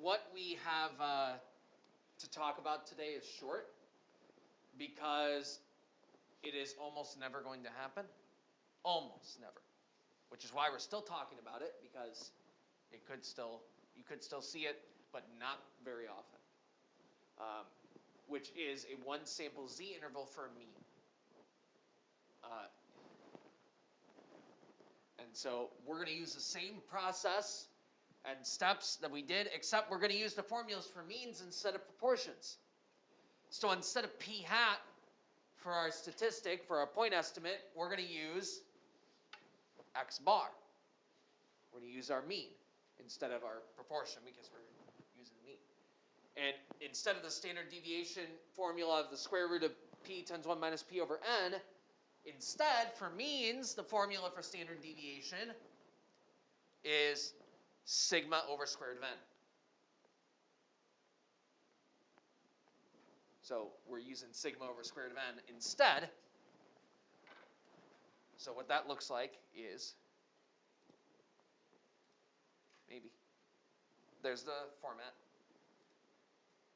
what we have to talk about today is short because it is almost never going to happen. Almost never. Which is why we're still talking about it, because you could still see it, but not very often. Which is a one sample z interval for a mean. And so we're going to use the same process and steps that we did, except we're going to use the formulas for means instead of proportions. So instead of p hat for our statistic, for our point estimate, we're going to use x bar. We're going to use our mean instead of our proportion because we're using the mean. And instead of the standard deviation formula of the square root of p times 1 minus p over n, instead, for means, the formula for standard deviation is sigma over square root of n. So we're using sigma over square root of n instead. So what that looks like is, maybe, there's the format.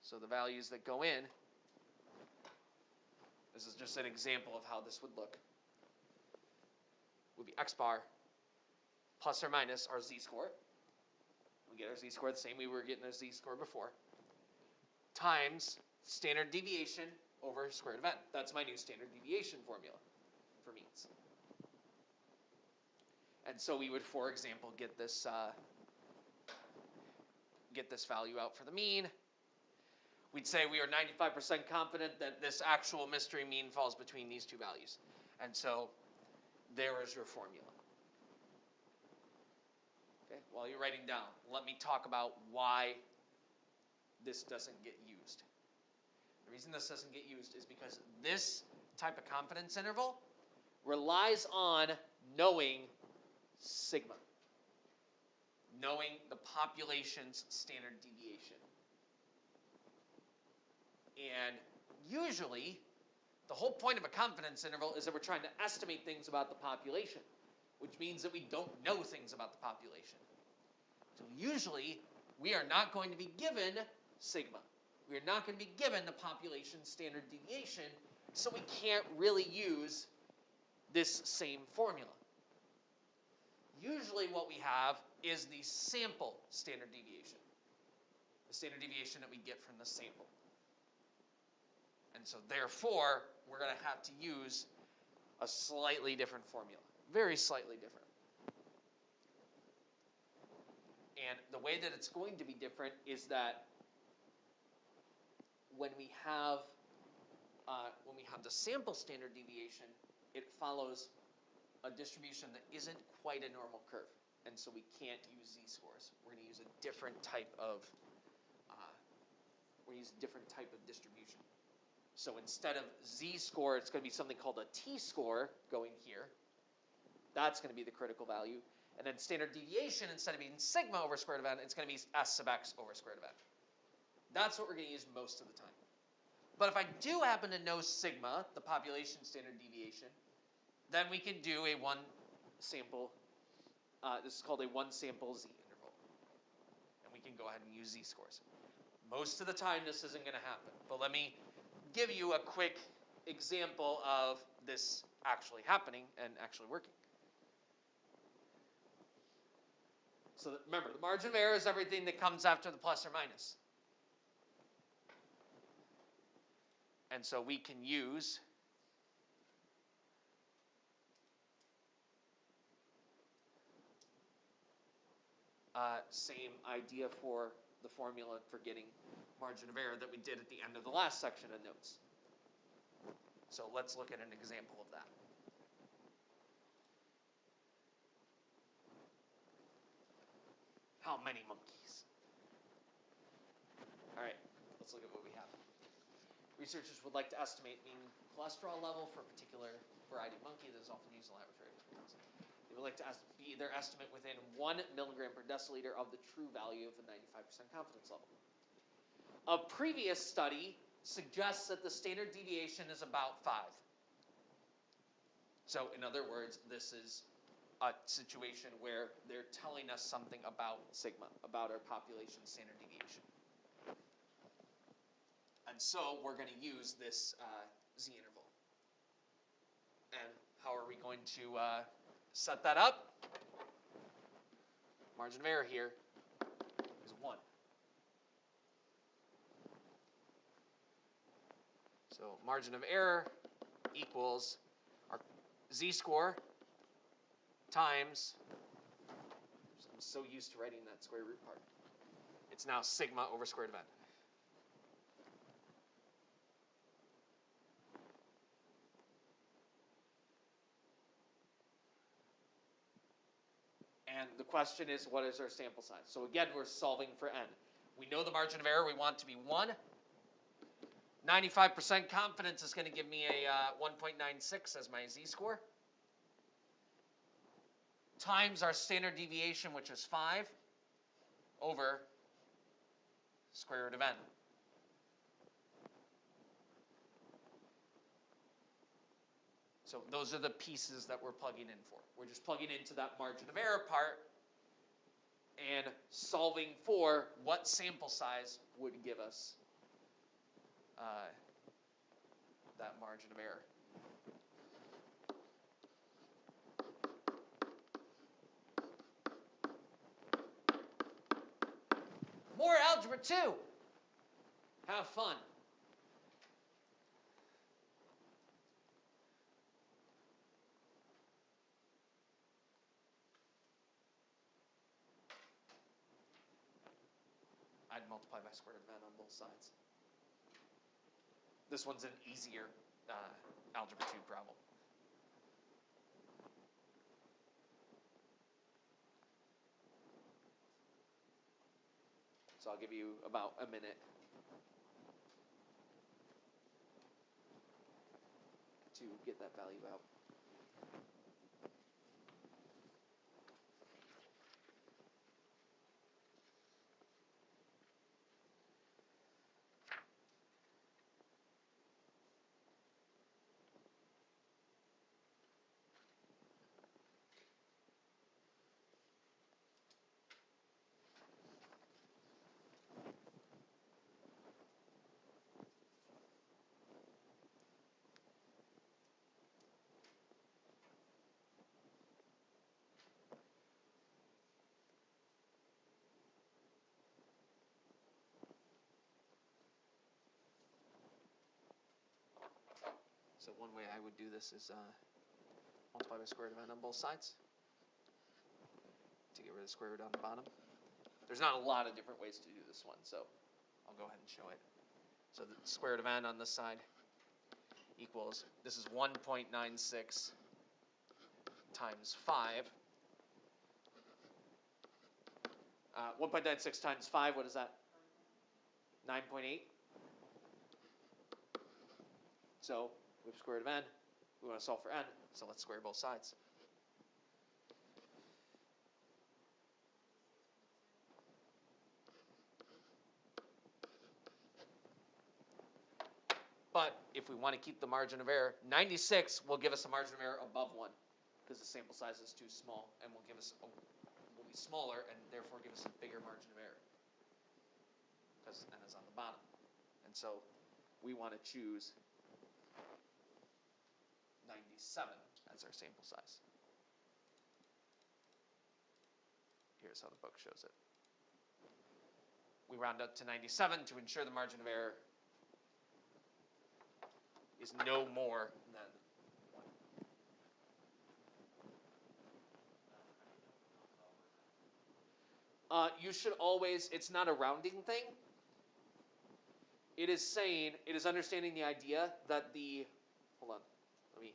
So the values that go in, this is just an example of how this would look, would be x bar plus or minus our z-score. We get our z-score the same way we were getting our z-score before, times standard deviation over square root of n. That's my new standard deviation formula for means. And so we would, for example, get this value out for the mean. We'd say we are 95% confident that this actual mystery mean falls between these two values. And so there is your formula. Okay, while you're writing down, let me talk about why this doesn't get used. The reason this doesn't get used is because this type of confidence interval relies on knowing sigma, knowing the population's standard deviation. And usually, the whole point of a confidence interval is that we're trying to estimate things about the population, which means that we don't know things about the population. So usually, we are not going to be given sigma. We are not going to be given the population standard deviation, so we can't really use this same formula. Usually what we have is the sample standard deviation, the standard deviation that we get from the sample. And so therefore, we're going to have to use a slightly different formula, very slightly different. And the way that it's going to be different is that when we have the sample standard deviation, it follows a distribution that isn't quite a normal curve, and so we can't use z-scores. We're going to use a different type of distribution. So instead of z-score, it's going to be something called a t-score going here. That's going to be the critical value. And then standard deviation, instead of being sigma over square root of n, it's going to be s sub x over square root of n. That's what we're going to use most of the time. But if I do happen to know sigma, the population standard deviation, then we can do a one sample, this is called a one sample z interval. And we can go ahead and use z-scores. Most of the time this isn't going to happen, but let me give you a quick example of this actually happening and actually working. So remember, the margin of error is everything that comes after the plus or minus. And so we can use same idea for the formula for getting margin of error that we did at the end of the last section of notes. So let's look at an example of that. How many monkeys? All right, let's look at what we have. Researchers would like to estimate mean cholesterol level for a particular variety of monkey that is often used in laboratory experiments. They would like to be their estimate within 1 milligram per deciliter of the true value of the 95% confidence level. A previous study suggests that the standard deviation is about 5. So in other words, this is a situation where they're telling us something about sigma, about our population standard deviation. And so we're going to use this z interval. And how are we going to set that up? Margin of error here is 1. So margin of error equals our z-score times, I'm so used to writing that square root part. It's now sigma over square root of n. And the question is, what is our sample size? So again, we're solving for n. We know the margin of error we want to be 1. 95% confidence is going to give me a 1.96 as my z-score. Times our standard deviation, which is 5, over square root of n. So those are the pieces that we're plugging in for. We're just plugging into that margin of error part and solving for what sample size would give us that margin of error. More algebra 2. Have fun. I'd multiply by square root of n on both sides. This one's an easier algebra 2 problem. So I'll give you about a minute to get that value out. So one way I would do this is multiply by square root of n on both sides to get rid of the square root on the bottom. There's not a lot of different ways to do this one, so I'll go ahead and show it. So the square root of n on this side equals, this is 1.96 times 5. 1.96 times 5, what is that? 9.8. So we have square root of n. We want to solve for n, so let's square both sides. But if we want to keep the margin of error, 96 will give us a margin of error above 1 because the sample size is too small and will give us will be smaller and therefore give us a bigger margin of error because n is on the bottom. And so we want to choose 97 as our sample size. Here's how the book shows it. We round up to 97 to ensure the margin of error is no more than 1. You should always, it's not a rounding thing. It is saying, it is understanding the idea that the, hold on, let me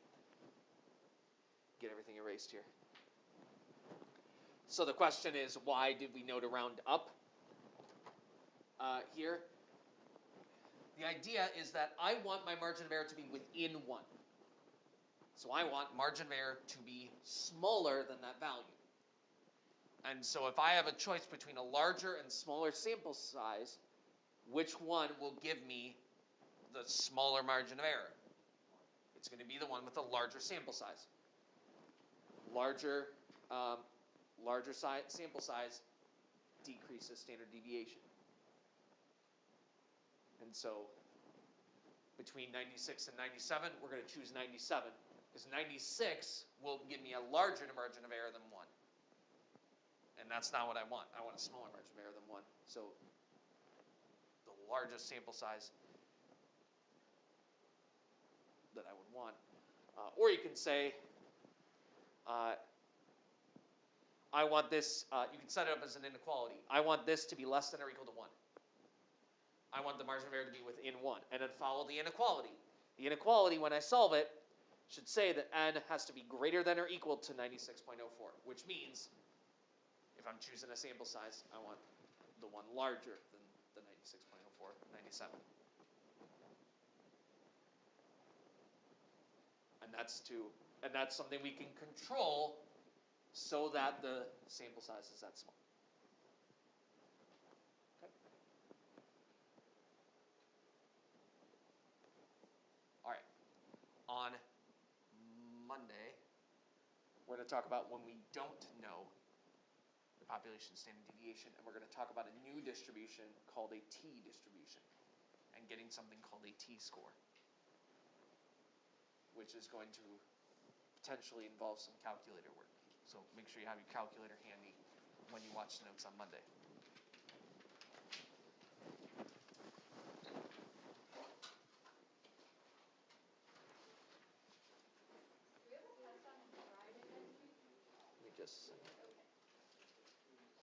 get everything erased here. So the question is, why did we know to round up here? The idea is that I want my margin of error to be within 1. So I want margin of error to be smaller than that value. And so if I have a choice between a larger and smaller sample size, which one will give me the smaller margin of error? It's going to be the one with the larger sample size. Larger larger sample size decreases standard deviation. And so between 96 and 97, we're going to choose 97, because 96 will give me a larger margin of error than 1. And that's not what I want. I want a smaller margin of error than 1. So the largest sample size that I would want. Or you can say, I want this, you can set it up as an inequality. I want this to be less than or equal to 1. I want the margin of error to be within 1. And then follow the inequality. The inequality, when I solve it, should say that n has to be greater than or equal to 96.04, which means if I'm choosing a sample size, I want the one larger than the 96.04, 97. And that's something we can control so that the sample size is that small. Okay. All right. On Monday, we're going to talk about when we don't know the population standard deviation, and we're going to talk about a new distribution called a t-distribution, and getting something called a t-score, which is going to potentially involve some calculator work. So make sure you have your calculator handy when you watch the notes on Monday. Do we have a test on Friday next week? Let me just